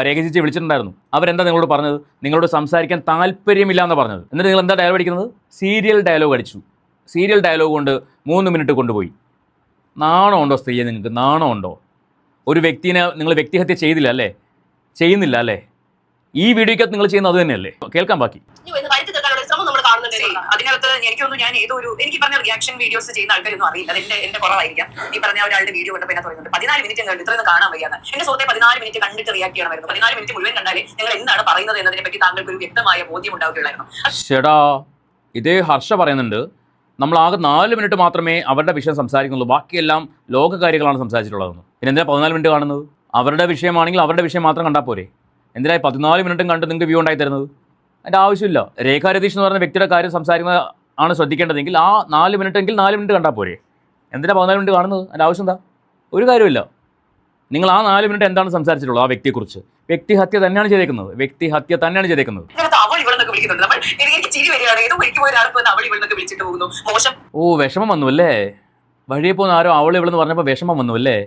രേഖ ചേച്ചി വിളിച്ചിട്ടുണ്ടായിരുന്നു. അവരെന്താ നിങ്ങളോട് പറഞ്ഞത്? നിങ്ങളോട് സംസാരിക്കാൻ താല്പര്യമില്ല എന്ന് പറഞ്ഞത്. എന്നിട്ട് നിങ്ങൾ എന്താ ഡയലോഗ് അടിക്കുന്നത്? സീരിയൽ ഡയലോഗ് അടിച്ചു. സീരിയൽ ഡയലോഗ് കൊണ്ട് 3 മിനിറ്റ് കൊണ്ടുപോയി. നാണം ഉണ്ടോ സ്ത്രീയെ? നിങ്ങൾക്ക് നാണം ഉണ്ടോ? ഒരു വ്യക്തിനെ നിങ്ങൾ വ്യക്തിഹത്യ ചെയ്തില്ല അല്ലേ? ചെയ്യുന്നില്ല അല്ലേ? ഈ വീഡിയോക്കകത്ത് നിങ്ങൾ ചെയ്യുന്നത് അത് തന്നെയല്ലേ? കേൾക്കാൻ ബാക്കി. അതിനകത്ത് എനിക്കൊന്നും ഞാൻ എനിക്ക് പറഞ്ഞ റിയാക്ഷൻ വീഡിയോസ് ചെയ്യുന്ന ആൾക്കാരൊന്നും അറിയില്ല. അത് എന്റെ കുറവായിരിക്കാം. ഈ പറഞ്ഞ ഒരാളുടെ വീഡിയോ കണ്ടപ്പോൾ എന്നെ പറയുന്നുണ്ട് 14 മിനിറ്റ് കണ്ടു ഇത്രയൊന്നും കാണാൻ വയ്യാന്ന്. എന്റെ സുഹൃത്തെ 14 മിനിറ്റ് കണ്ടിട്ട് റിയാക്ട് ചെയ്യണമായിരുന്നു. 14 മിനിറ്റ് മുഴുവൻ കണ്ടാലേ നിങ്ങൾ എന്താണ് പറയുന്നത് എന്നതിനെ പറ്റി താങ്കൾക്ക് ഒരു വ്യക്തമായ ബോധ്യം ഉണ്ടാവുകയുള്ളായിരുന്നു. ചേടാ, ഇതേ ഹർഷ പറയുന്നുണ്ട്, നമ്മൾ ആകെ 4 മിനിറ്റ് മാത്രമേ അവരുടെ വിഷയം സംസാരിക്കുന്നുള്ളൂ, ബാക്കിയെല്ലാം ലോക കാര്യങ്ങളാണ് സംസാരിച്ചിട്ടുള്ളതെന്ന്. പിന്നെ എന്തിനാ 14 മിനിറ്റ് കാണുന്നത്? അവരുടെ വിഷയമാണെങ്കിൽ അവരുടെ വിഷയം മാത്രം കണ്ടാൽ പോരെ? എന്തിനായി 14 മിനിറ്റും കണ്ട് നിങ്ങൾക്ക് വ്യൂ ഉണ്ടായി തരുന്നത്? അതിൻ്റെ ആവശ്യമില്ല. രേഖ രതീഷ് എന്ന് പറഞ്ഞ വ്യക്തിയുടെ കാര്യം സംസാരിക്കുന്ന ആണ് ശ്രദ്ധിക്കേണ്ടതെങ്കിൽ ആ 4 മിനിറ്റെങ്കിൽ 4 മിനിറ്റ് കണ്ടാൽ പോരെ? എന്തിനാ 14 മിനിറ്റ് കാണുന്നത്? അതിൻ്റെ ആവശ്യം എന്താ? ഒരു കാര്യമില്ല. നിങ്ങൾ ആ 4 മിനിറ്റ് എന്താണ് സംസാരിച്ചിട്ടുള്ളത് ആ വ്യക്തിയെക്കുറിച്ച്? വ്യക്തിഹത്യ തന്നെയാണ് ചെയ്തേക്കുന്നത്. വ്യക്തിഹത്യ തന്നെയാണ് ചെയ്തേക്കുന്നത്. ഓ, വിഷമം വന്നു അല്ലേ? വഴിയെ പോകുന്ന ആരോ അവൾ ഇവളെന്ന് പറഞ്ഞപ്പോൾ വിഷമം വന്നു അല്ലേ?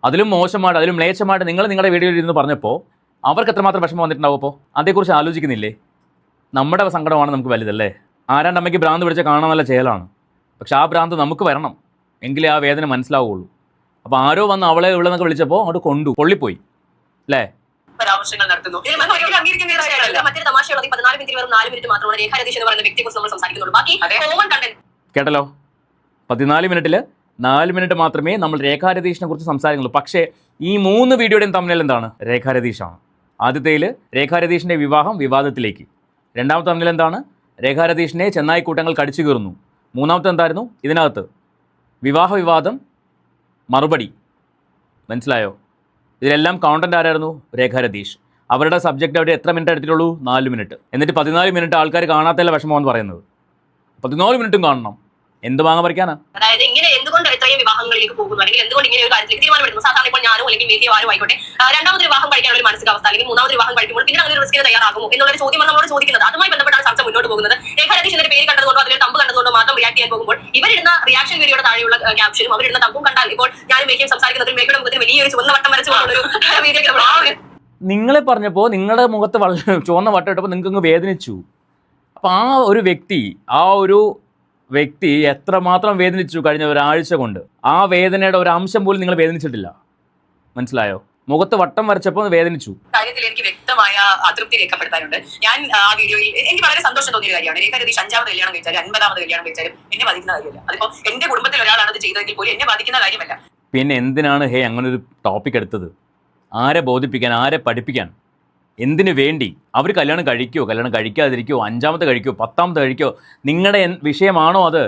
അതിലും മോശമായിട്ട്, അതിലും മ്ലേച്ഛമായിട്ട് നിങ്ങൾ നിങ്ങളുടെ വീഡിയോയിൽ ഇരുന്ന് പറഞ്ഞപ്പോൾ അവർക്ക് എത്രമാത്രം വിഷമം വന്നിട്ടുണ്ടാവും? അപ്പോൾ അതേക്കുറിച്ച് ആലോചിക്കുന്നില്ലേ? നമ്മുടെ സങ്കടമാണ് നമുക്ക് വലുതല്ലേ? ആരാണ്ട് അമ്മയ്ക്ക് ഭ്രാന്ത് പിടിച്ച കാണാൻ നല്ല ചേലാണ്. പക്ഷെ ആ ഭ്രാന്ത് നമുക്ക് വരണം, എങ്കിലേ ആ വേദന മനസ്സിലാവുകയുള്ളൂ. അപ്പോൾ ആരോ വന്ന് അവളെ ഇവളെന്നൊക്കെ വിളിച്ചപ്പോൾ അങ്ങോട്ട് പൊള്ളിപ്പോയി അല്ലേ? പരാമർശങ്ങൾ നടത്തുന്നു. മറ്റൊരു തമാശയുള്ളത് 14 മിനിറ്റ് വെറും 4 മിനിറ്റ് മാത്രമാണ് രേഖ രതീഷ് എന്ന് പറയുന്ന വ്യക്തിയെക്കുറിച്ച് നമ്മൾ സംസാരിക്കുന്നുള്ളൂ. ബാക്കി കോമൺ കണ്ടന്റ് കേട്ടല്ലോ. 14 മിനിറ്റിൽ 4 മിനിറ്റ് മാത്രമേ നമ്മൾ രേഖാ രതീഷിനെ കുറിച്ച് സംസാരിക്കുന്നുള്ളൂ. പക്ഷേ ഈ 3 വീഡിയോയുടെയും തമ്മിൽ എന്താണ്? രേഖാ രതീഷാണ്. ആദ്യത്തേൽ രേഖാ രതീഷിൻ്റെ വിവാഹം വിവാദത്തിലേക്ക്. രണ്ടാമത്തെ തമ്മിൽ എന്താണ്? രേഖാ രതീഷിനെ ചെന്നായി കൂട്ടങ്ങൾ കടിച്ചു കീറുന്നു. മൂന്നാമത്തെ എന്തായിരുന്നു? ഇതിനകത്ത് വിവാഹ വിവാദം മറുപടി. മനസ്സിലായോ? ഇതിലെല്ലാം കോണ്ടന്റ് ആരായിരുന്നു? രേഖാ രതീഷ്. അവരുടെ സബ്ജക്റ്റ് അവിടെ എത്ര മിനിറ്റ് എടുത്തിട്ടുള്ളൂ? 4 മിനിറ്റ്. എന്നിട്ട് 14 മിനിറ്റ് ആൾക്കാർ കാണാത്തല്ല വിഷമമെന്ന് പറയുന്നത്. 14 മിനിറ്റും കാണണം. എന്ത് വാങ്ങാൻ പറിക്കാനാ? അതായത് ഇങ്ങനെ എന്തുകൊണ്ട് ഇത്രയും വിവാഹങ്ങളിലേക്ക് പോകുന്നു, അല്ലെങ്കിൽ എന്തുകൊണ്ട് ഇങ്ങനെ ഒരു കാര്യത്തിലേക്ക് തീരുമാനമെടുക്കുന്നു? സാധാരണ ഇപ്പോൾ ഞാനോ അല്ലെങ്കിൽ മേധിയോ ആരും ആയിക്കോട്ടെ രണ്ടാമത് വിവാഹം കഴിക്കാനുള്ള ഒരു മാനസികാവസ്ഥ, അല്ലെങ്കിൽ മൂന്നാമത് വിവാഹം കഴിക്കുമ്പോൾ പിന്നെ അങ്ങനെ ഒരു റിസ്കിന് തയ്യാറാകുമോ എന്നുള്ളൊരു ചോദ്യമാണ് നമ്മളോട് ചോദിക്കുന്നത്. അതുമായി ബന്ധപ്പെട്ടാണ് ചർച്ച മുന്നോട്ട് പോകുന്നത്. രേഖ രതീഷ് എന്നൊരു പേര് കണ്ടതുകൊണ്ടോ അതിൽ തമ്പ് കണ്ടതുകൊണ്ടോ മാത്രം റിയാക്ട് ചെയ്യാൻ പോകുമ്പോൾ ഇവരിടുന്ന റിയാക്ഷൻ വീഡിയോയുടെ താഴെയുള്ള ക്യാപ്ഷനും അവരിടുന്ന തമ്പും കണ്ടാൽ ഇപ്പോൾ ഞാനും മേഘയും സംസാരിക്കുന്നതിൽ മേഘയുടെ മുഖത്തിന് വലിയൊരു ചുവന്ന വട്ടം വരച്ചുകൊണ്ടൊരു വീഡിയോ നിങ്ങളെ പറഞ്ഞപ്പോൾ നിങ്ങളുടെ മുഖത്ത് ചുവന്ന വട്ടം ഇട്ടപ്പോൾ നിങ്ങൾക്ക് വേദനിച്ചു. അപ്പോൾ ആ ഒരു വ്യക്തി എത്രമാത്രം വേദനിച്ചു കഴിഞ്ഞ ഒരാഴ്ച കൊണ്ട്. ആ വേദനയുടെ ഒരു അംശം പോലും നിങ്ങൾ വേദനിച്ചിട്ടില്ല. മനസ്സിലായോ? മുഖത്ത് വട്ടം വരച്ചപ്പോൾ വേദനിച്ചു. കാര്യത്തിൽ എനിക്ക് വ്യക്തമായ അതൃപ്തി രേഖപ്പെടുത്താനുണ്ട്. ഞാൻ ആ വീഡിയോയിൽ എനിക്ക് വളരെ സന്തോഷം തോന്നിയ കാര്യമാണ്. രേഖ രതീഷ് 5ാമത് കല്യാണം കഴിച്ചാലും 50ാമത് കല്യാണം കഴിച്ചാലും എന്നെ ബാധിക്കുന്ന കാര്യമല്ല. അതിപ്പോ എന്റെ കുടുംബത്തിൽ ഒരാളാണ് അത് ചെയ്തതെങ്കിൽ പോലും എന്നെ ബാധിക്കുന്ന കാര്യമല്ല. പിന്നെ എന്തിനാണ് അങ്ങനെ ഒരു ടോപ്പിക് എടുത്തത്? ആരെ ബോധിപ്പിക്കാൻ? ആരെ പഠിപ്പിക്കാൻ? എന്തിനു വേണ്ടി? അവർ കല്യാണം കഴിക്കുമോ, കല്യാണം കഴിക്കാതിരിക്കുമോ, 5ാമത്തെ കഴിക്കുമോ, 10ാമത്തെ കഴിക്കുമോ? നിങ്ങളുടെ വിഷയമാണോ അത്?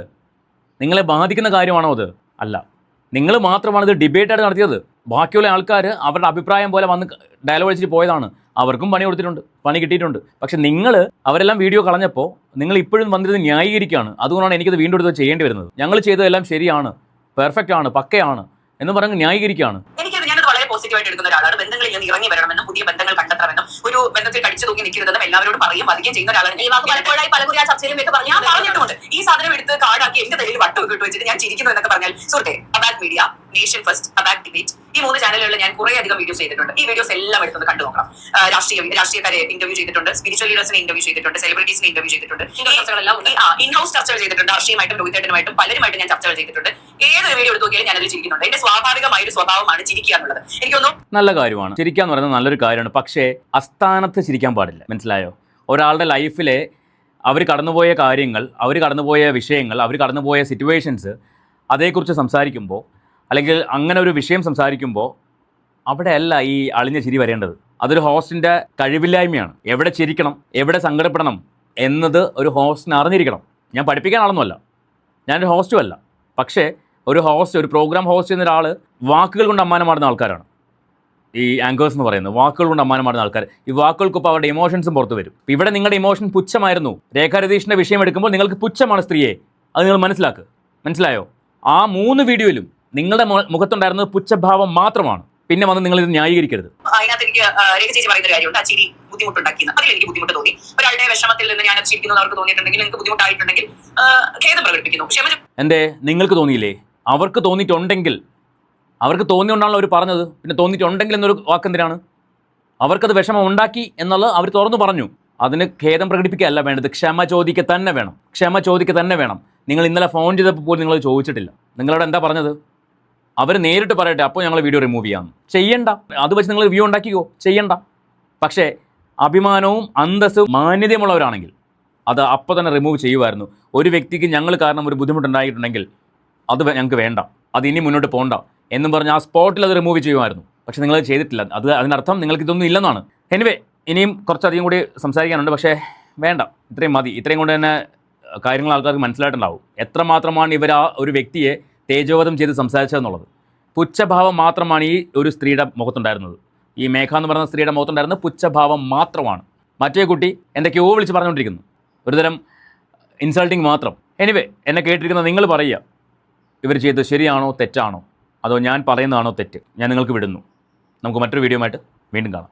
നിങ്ങളെ ബാധിക്കുന്ന കാര്യമാണോ അത്? അല്ല. നിങ്ങൾ മാത്രമാണ് ഇത് ഡിബേറ്റായിട്ട് നടത്തിയത്. ബാക്കിയുള്ള ആൾക്കാർ അവരുടെ അഭിപ്രായം പോലെ വന്ന് ഡയലോഗ് അടിച്ചിട്ട് പോയതാണ്. അവർക്കും പണി കൊടുത്തിട്ടുണ്ട്, പണി കിട്ടിയിട്ടുണ്ട്. പക്ഷെ അവരെല്ലാം വീഡിയോ കളഞ്ഞപ്പോൾ നിങ്ങൾ ഇപ്പോഴും വന്നിരുന്ന് ന്യായീകരിക്കുകയാണ്. അതുകൊണ്ടാണ് എനിക്കത് വീണ്ടും എടുത്ത് ചെയ്യേണ്ടി വരുന്നത്. ഞങ്ങൾ ചെയ്തതെല്ലാം ശരിയാണ്, പെർഫെക്റ്റ് ആണ്, പക്കയാണ് എന്ന് പറഞ്ഞ് ന്യായീകരിക്കുകയാണ്. പോസിറ്റീവായിട്ട് എടുക്കുന്ന ഒരാളാണ്. ബന്ധങ്ങളിൽ നിന്ന് ഇറങ്ങി വരണമെന്നും പുതിയ ബന്ധങ്ങൾ കണ്ടെത്തണമെന്നും ഒരു ബന്ധത്തിൽ കടിച്ചു തൂങ്ങി നിൽക്കുന്നതെന്നും എല്ലാവരോടും പറയുകയും ചെയ്യുന്ന ഒരാളാണ്. പലപ്പോഴായി ചർച്ചയിലും ഞാൻ പറഞ്ഞിട്ടുണ്ട്. ഈ സാധനം എടുത്ത് കാർഡാക്കി എന്റെ തലയിൽ വട്ടം ഇട്ട് വെച്ചിട്ട് ഞാൻ ചിരിക്കുന്നു എന്നൊക്കെ പറഞ്ഞാൽ സുഹൃത്തെ, അബാക് മീഡിയ, നേഷൻ ഫസ്റ്റ്, അബാക് ഡിബേറ്റ്, ഈ 3 ചാനലുകളിൽ ഞാൻ കുറെ അധികം വീഡിയോസ് ചെയ്തിട്ടുണ്ട്. ഈ വീഡിയോസ് എല്ലാം എടുത്തൊന്ന് കണ്ടു നോക്കണം. രാഷ്ട്രീയക്കാരെ ഇന്റർവ്യൂ ചെയ്തിട്ടുണ്ട്, സ്പിരിച്വൽ ലീഡേഴ്സിനെ ഇന്റർവ്യൂ ചെയ്തിട്ടുണ്ട്, സെലിബ്രിറ്റീസിനെ ഇന്റർവ്യൂ ചെയ്തിട്ടുണ്ട്, ഇൻഹൗസ് ചർച്ചകൾ ചെയ്തിട്ടുണ്ട്. രാഷ്ട്രീയമായിട്ടും രോഹിതേട്ടനുമായിട്ടും പലരുമായിട്ടും ഞാൻ ചർച്ചകൾ ചെയ്തിട്ടുണ്ട്. ഏതൊരു വീഡിയോ എടുത്ത് നോക്കിയാലും ഞാനതിൽ ചിരിക്കുന്നുണ്ട്. എന്റെ സ്വാഭാവികമായ ഒരു സ്വഭാവമാണ് ചിരിക്കുക എന്നുള്ളത്. എനിക്കൊന്നും നല്ല കാര്യമാണ്. ചിരിക്കുക എന്ന് പറയുന്നത് നല്ലൊരു കാര്യമാണ്. പക്ഷേ അസ്ഥാനത്ത് ചിരിക്കാൻ പാടില്ല. മനസ്സിലായോ? ഒരാളുടെ ലൈഫിലെ അവർ കടന്നുപോയ കാര്യങ്ങൾ, അവർ കടന്നുപോയ വിഷയങ്ങൾ, അവർ കടന്നുപോയ സിറ്റുവേഷൻസ്, അതേക്കുറിച്ച് സംസാരിക്കുമ്പോൾ, അല്ലെങ്കിൽ അങ്ങനെ ഒരു വിഷയം സംസാരിക്കുമ്പോൾ അവിടെയല്ല ഈ അളിഞ്ഞ ചിരി വരേണ്ടത്. അതൊരു ഹോസ്റ്റിൻ്റെ കഴിവില്ലായ്മയാണ്. എവിടെ ചിരിക്കണം, എവിടെ സങ്കടപ്പെടണം എന്നത് ഒരു ഹോസ്റ്റിന് അറിഞ്ഞിരിക്കണം. ഞാൻ പഠിപ്പിക്കാൻ ആളൊന്നുമല്ല, ഞാനൊരു ഹോസ്റ്റുമല്ല. പക്ഷേ ഒരു പ്രോഗ്രാം ഹോസ്റ്റ് ചെയ്യുന്ന ഒരാൾ വാക്കുകൾ കൊണ്ട് അമ്മാനമാടുന്ന ആൾക്കാരാണ്. ഈ ആങ്കേഴ്സ് എന്ന് പറയുന്നത് വാക്കുകൾ കൊണ്ട് അമ്മാനം മാറുന്ന ആൾക്കാർ. ഈ വാക്കുകൾക്കൊപ്പം അവരുടെ ഇമോഷൻസും പുറത്തു വരും. ഇവിടെ നിങ്ങളുടെ ഇമോഷൻ പുച്ഛമായിരുന്നു. രേഖാ രതീഷിൻ്റെ വിഷയം എടുക്കുമ്പോൾ നിങ്ങൾക്ക് പുച്ഛമാണ് സ്ത്രീയെ. അത് നിങ്ങൾ മനസ്സിലായോ? ആ 3 വീഡിയോയിലും നിങ്ങളുടെ മുഖത്തുണ്ടായിരുന്നത് പുച്ഛഭാവം മാത്രമാണ്. പിന്നെ വന്ന് നിങ്ങൾ ഇത് ന്യായീകരിക്കരുത്. അതിനകത്ത് എനിക്ക് രേഖ ചേച്ചി പറയുന്ന ഒരു കാര്യമുണ്ട്, ആ ചിരി ബുദ്ധിമുട്ടുണ്ടാക്കിയെന്ന്. അതിൽ എനിക്ക് ബുദ്ധിമുട്ട് തോന്നി. ഒരാളുടെ വിഷമത്തിൽ നിന്ന് ഞാൻ ചിരിക്കുന്നത് അവർക്ക് തോന്നിയിട്ടുണ്ടെങ്കിൽ, എനിക്ക് ബുദ്ധിമുട്ടായിട്ടുണ്ടെങ്കിൽ ഖേദം പ്രകടിപ്പിക്കുന്നു. എന്തേ നിങ്ങൾക്ക് തോന്നിയില്ലേ? അവർക്ക് തോന്നിയിട്ടുണ്ടെങ്കിൽ, അവർക്ക് തോന്നിയോണ്ടാണല്ലോ അവർ പറഞ്ഞത്. പിന്നെ തോന്നിയിട്ടുണ്ടെങ്കിൽ എന്നൊരു വാക്കെന്തിനാണ്? അവർക്കത് വിഷമം ഉണ്ടാക്കി എന്നുള്ളത് അവർ തുറന്നു പറഞ്ഞു. അതിന് ഖേദം പ്രകടിപ്പിക്കുകയല്ല വേണ്ടത്, ക്ഷമ ചോദിക്കുക തന്നെ വേണം. നിങ്ങൾ ഇന്നലെ ഫോൺ ചെയ്തപ്പോൾ പോലും നിങ്ങൾ ചോദിച്ചിട്ടില്ല. നിങ്ങളോട് എന്താ പറഞ്ഞത്? അവർ നേരിട്ട് പറയട്ടെ, അപ്പോൾ ഞങ്ങൾ വീഡിയോ റിമൂവ് ചെയ്യാം. ചെയ്യണ്ട. അത് വെച്ച് നിങ്ങൾ റിവ്യൂ ഉണ്ടാക്കിക്കോ, ചെയ്യണ്ട. പക്ഷേ അഭിമാനവും അന്തസ്സും മാന്യതയുമുള്ളവരാണെങ്കിൽ അത് അപ്പോൾ തന്നെ റിമൂവ് ചെയ്യുമായിരുന്നു. ഒരു വ്യക്തിക്ക് ഞങ്ങൾ കാരണം ഒരു ബുദ്ധിമുട്ടുണ്ടായിട്ടുണ്ടെങ്കിൽ അത് ഞങ്ങൾക്ക് വേണ്ട, അത് ഇനി മുന്നോട്ട് പോകണ്ട എന്നും പറഞ്ഞ് ആ സ്പോട്ടിൽ അത് റിമൂവ് ചെയ്യുമായിരുന്നു. പക്ഷേ നിങ്ങളത് ചെയ്തിട്ടില്ല. അതിനർത്ഥം നിങ്ങൾക്ക് ഇതൊന്നും ഇല്ലെന്നാണ്. എനിവേ, ഇനിയും കുറച്ചധികം കൂടി സംസാരിക്കാനുണ്ട്. പക്ഷേ വേണ്ട, ഇത്രയും മതി. ഇത്രയും കൊണ്ട് തന്നെ കാര്യങ്ങൾ ആൾക്കാർക്ക് മനസ്സിലായിട്ടുണ്ടാവും എത്രമാത്രമാണ് ഇവർ ആ ഒരു വ്യക്തിയെ തേജോവധം ചെയ്ത് സംസാരിച്ചതെന്നുള്ളത്. പുച്ഛഭാവം മാത്രമാണ് ഈ ഒരു സ്ത്രീയുടെ മുഖത്തുണ്ടായിരുന്നത്. ഈ മേഘ എന്ന് പറയുന്ന സ്ത്രീയുടെ മുഖത്തുണ്ടായിരുന്ന പുച്ഛഭാവം മാത്രമാണ്. മറ്റേ കുട്ടി എന്തൊക്കെയോ വിളിച്ച് പറഞ്ഞുകൊണ്ടിരിക്കുന്നു, ഒരുതരം ഇൻസൾട്ടിങ് മാത്രം. എനിവേ, എന്നെ കേട്ടിരിക്കുന്ന നിങ്ങൾ പറയുക, ഇവർ ചെയ്തത് ശരിയാണോ തെറ്റാണോ, അതോ ഞാൻ പറയുന്നതാണോ തെറ്റ്? ഞാൻ നിങ്ങൾക്ക് വിടുന്നു. നമുക്ക് മറ്റൊരു വീഡിയോ ആയിട്ട് വീണ്ടും കാണാം.